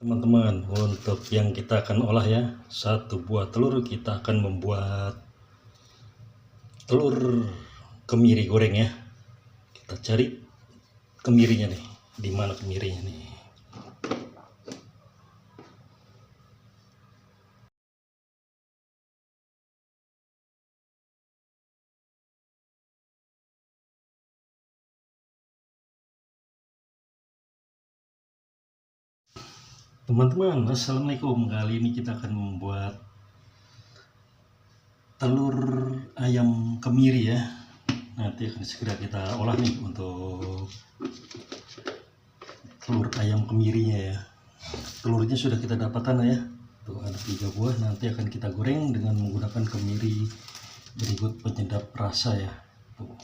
Teman-teman, untuk yang kita akan olah ya, satu buah telur kita akan membuat telur kemiri goreng ya. Kita cari kemirinya nih, di mana kemirinya nih. Teman-teman, assalamualaikum. Kali ini kita akan membuat telur ayam kemiri ya. Nanti akan segera kita olah nih untuk telur ayam kemirinya ya. Telurnya sudah kita dapatkan ya. Tuh ada 3 buah, nanti akan kita goreng dengan menggunakan kemiri berikut penyedap rasa ya. Tuh.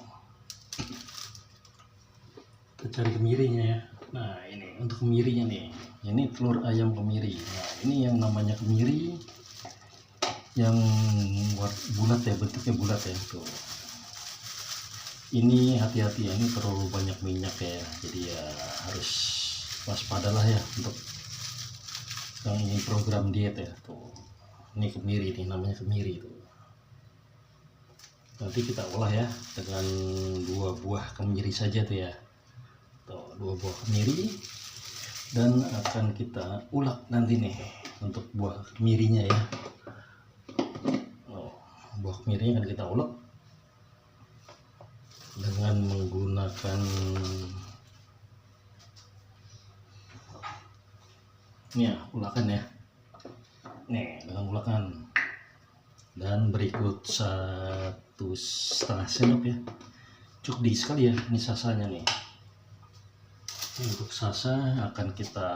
Kita cari kemirinya ya. Nah ini untuk kemirinya nih, ini telur ayam kemiri. Nah ini yang namanya kemiri yang bulat ya, bentuknya bulat ya. Tuh ini hati-hati ya, ini terlalu banyak minyak ya, jadi ya harus waspada lah ya untuk yang ingin program diet ya. Tuh ini kemiri nih, namanya kemiri itu. Nanti kita olah ya dengan 2 buah kemiri saja tuh ya. Tuh 2 buah kemiri, dan akan kita ulek nanti nih untuk buah kemirinya ya. Buah kemirinya akan kita ulek dengan menggunakan ini ya, ulakan ya. Nih dengan ulakan, dan berikut 1,5 sendok ya, cukup di sekali ya ini sasanya nih. Untuk sasa akan kita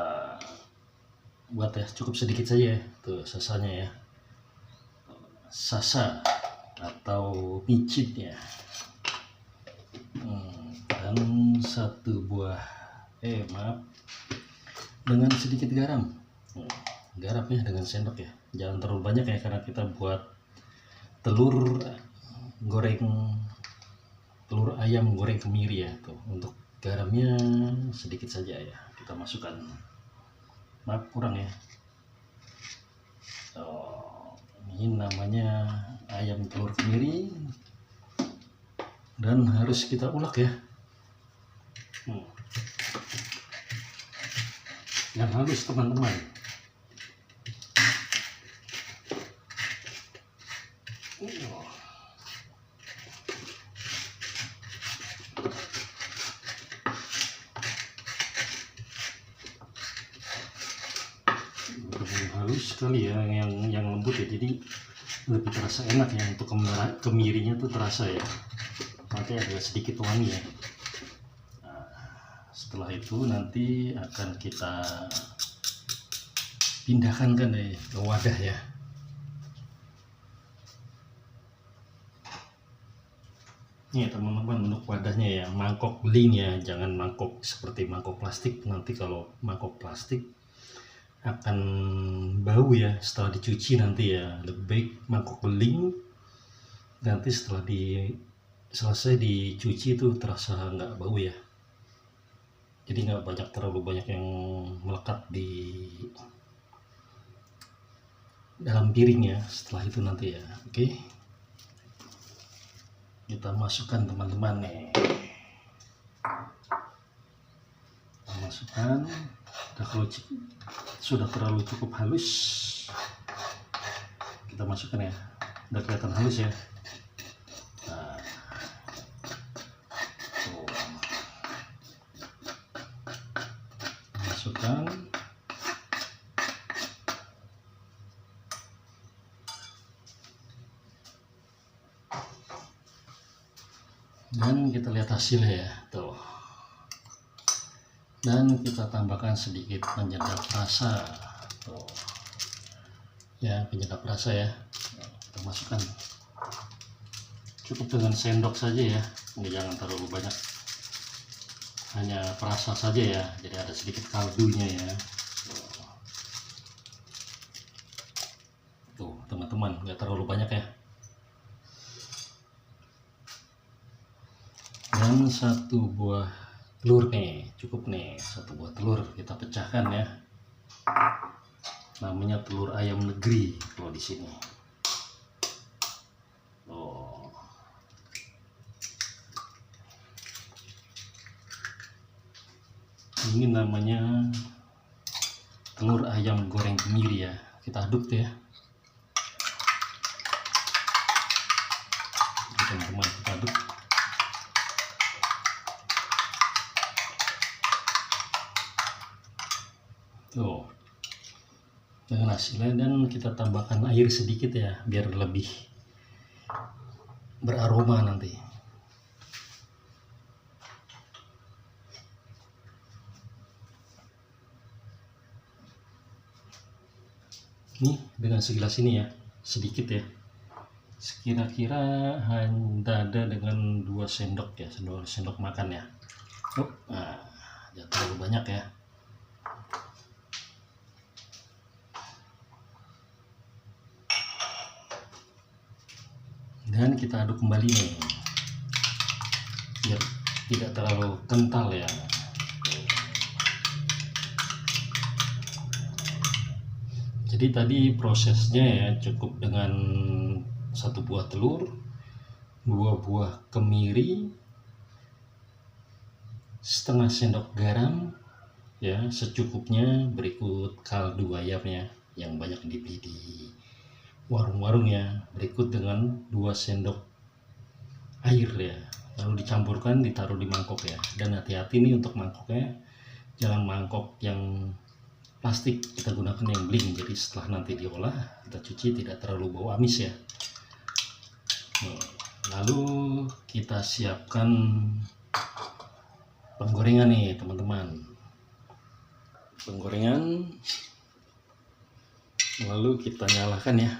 buat ya, cukup sedikit saja ya. Tuh sasanya ya, sasa atau micin ya. Dan 1 buah dengan sedikit garam. Garam ya dengan sendok ya, jangan terlalu banyak ya, karena kita buat telur ayam goreng kemiri ya. Tuh untuk garamnya sedikit saja ya, kita masukkan. Maaf kurang ya. Ini namanya ayam telur kemiri, dan harus kita ulek ya. Yang halus teman-teman. Halus sekali ya, yang lembut ya, jadi lebih terasa enak ya. Untuk kemirinya tuh terasa ya, nanti ada sedikit wangi ya. Nah, setelah itu nanti akan kita pindahkan kan ke wadah ya. Ini teman-teman, untuk wadahnya ya, mangkok beling ya, jangan mangkok seperti mangkok plastik. Nanti kalau mangkok plastik akan bau ya setelah dicuci nanti ya. Lebih baik mangkok beling, nanti setelah selesai dicuci itu terasa nggak bau ya, jadi nggak terlalu banyak yang melekat di dalam piring ya setelah itu nanti ya. Oke, kita masukkan teman-teman nih, kita masukkan. Kalau sudah terlalu cukup halus, kita masukkan ya, udah kelihatan halus ya. Nah, masukkan, dan kita lihat hasilnya ya. Tuh, dan kita tambahkan sedikit penyedap rasa. Tuh ya, penyedap rasa ya, kita masukkan cukup dengan sendok saja ya, jangan terlalu banyak, hanya perasa saja ya, jadi ada sedikit kaldunya ya. Tuh teman-teman, nggak terlalu banyak ya. Dan 1 buah telur nih, cukup nih 1 buah telur, kita pecahkan ya. Namanya telur ayam negeri kalau di sini. Oh. Ini namanya telur ayam goreng kemiri ya. Kita aduk tuh ya. Teman-teman, kita aduk. Tuh. Dengan hasilnya, dan kita tambahkan air sedikit ya biar lebih beraroma nanti. Nih dengan segelas ini ya, sedikit ya, kira-kira hanya ada dengan 2 sendok ya, 2 sendok makan ya. Nah, jangan terlalu banyak ya. Dan kita aduk kembali nih biar tidak terlalu kental ya. Jadi tadi prosesnya ya cukup dengan 1 buah telur, 2 buah kemiri, setengah sendok garam ya, secukupnya. Berikut kaldu ayamnya yang banyak dibeli di warung-warung ya. Berikut dengan 2 sendok air ya, lalu dicampurkan, ditaruh di mangkok ya. Dan hati-hati nih untuk mangkoknya, jangan mangkok yang plastik, kita gunakan yang bling. Jadi setelah nanti diolah, kita cuci tidak terlalu bau amis ya. Nih, lalu kita siapkan penggorengan nih teman-teman. Penggorengan, lalu kita nyalakan ya.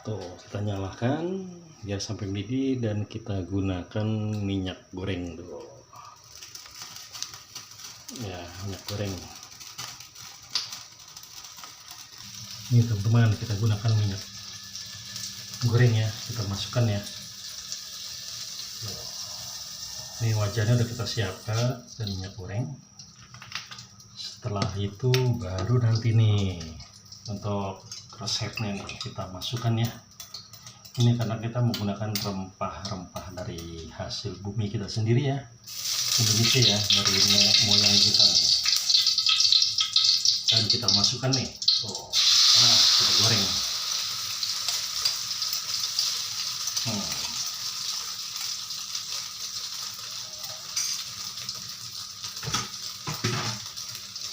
Tuh, kita nyalakan biar sampai mendidih, dan kita gunakan minyak goreng tuh. Ya, minyak goreng. Ini teman-teman, kita gunakan minyak goreng ya, kita masukkan ya. Ini wajannya udah kita siapkan dan minyak goreng. Setelah itu baru nanti nih untuk resepnya nih kita masukkan ya. Ini karena kita menggunakan rempah-rempah dari hasil bumi kita sendiri ya, Indonesia ya, dari nenek moyang kita nih. Dan kita masukkan nih. Oh, kita goreng.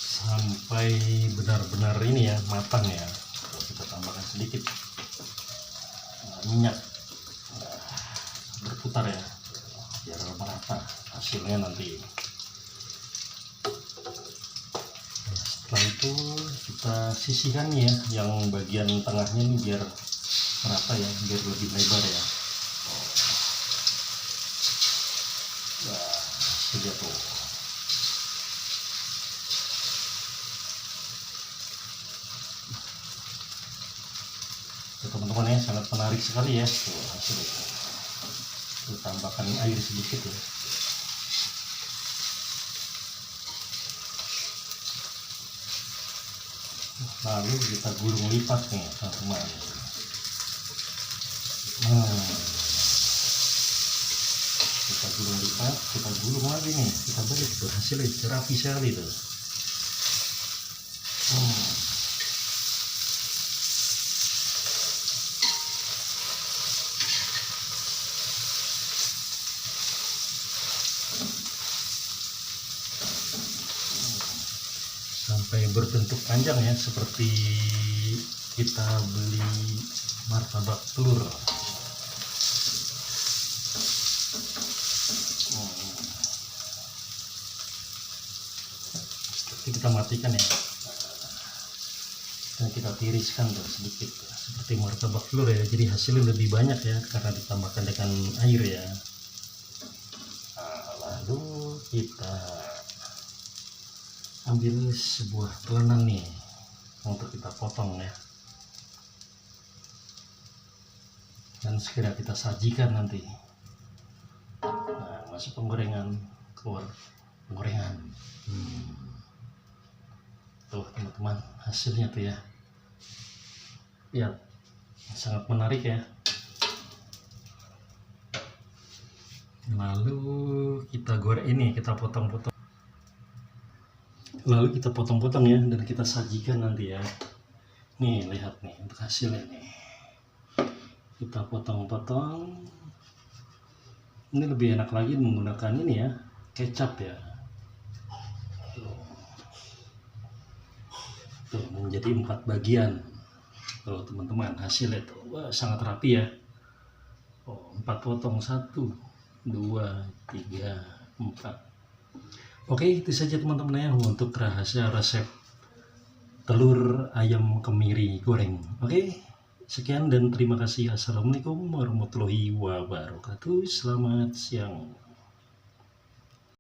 Sampai benar-benar ini ya, matang ya. Kita tambahkan sedikit minyak, berputar ya biar merata hasilnya nanti. Setelah itu kita sisihkan ya, yang bagian tengahnya ini biar merata ya, biar lebih lebar ya. Nah, sudah tuh. Teman-teman ya, sangat menarik sekali ya. Tuh, hasilnya. Kita tambahkan air sedikit ya. Lalu kita gulung lipat nih teman-teman. Kita gulung lipat, kita gulung lagi nih, kita balik tuh, hasilnya rapi sekali tuh. Sampai berbentuk panjang ya, seperti kita beli martabak telur. Kita matikan ya, dan kita tiriskan tuh sedikit seperti martabak telur ya, jadi hasilnya lebih banyak ya karena ditambahkan dengan air ya. Lalu kita ambil sebuah telenang nih untuk kita potong ya, dan segera kita sajikan nanti. Nah, masuk penggorengan, keluar penggorengan. Tuh teman-teman, hasilnya tuh ya. Ya, sangat menarik ya. Lalu kita goreng ini, kita potong-potong. Lalu kita potong-potong ya, dan kita sajikan nanti ya. Nih, lihat nih untuk hasilnya nih. Kita potong-potong. Ini lebih enak lagi menggunakan ini ya, kecap ya. Tuh, menjadi 4 bagian. Tuh teman-teman, hasilnya tuh wah, sangat rapi ya. 4 potong, 1, 2, 3, 4. Oke, itu saja teman-teman ya untuk rahasia resep telur ayam kemiri goreng. Oke, sekian dan terima kasih. Assalamualaikum warahmatullahi wabarakatuh. Selamat siang.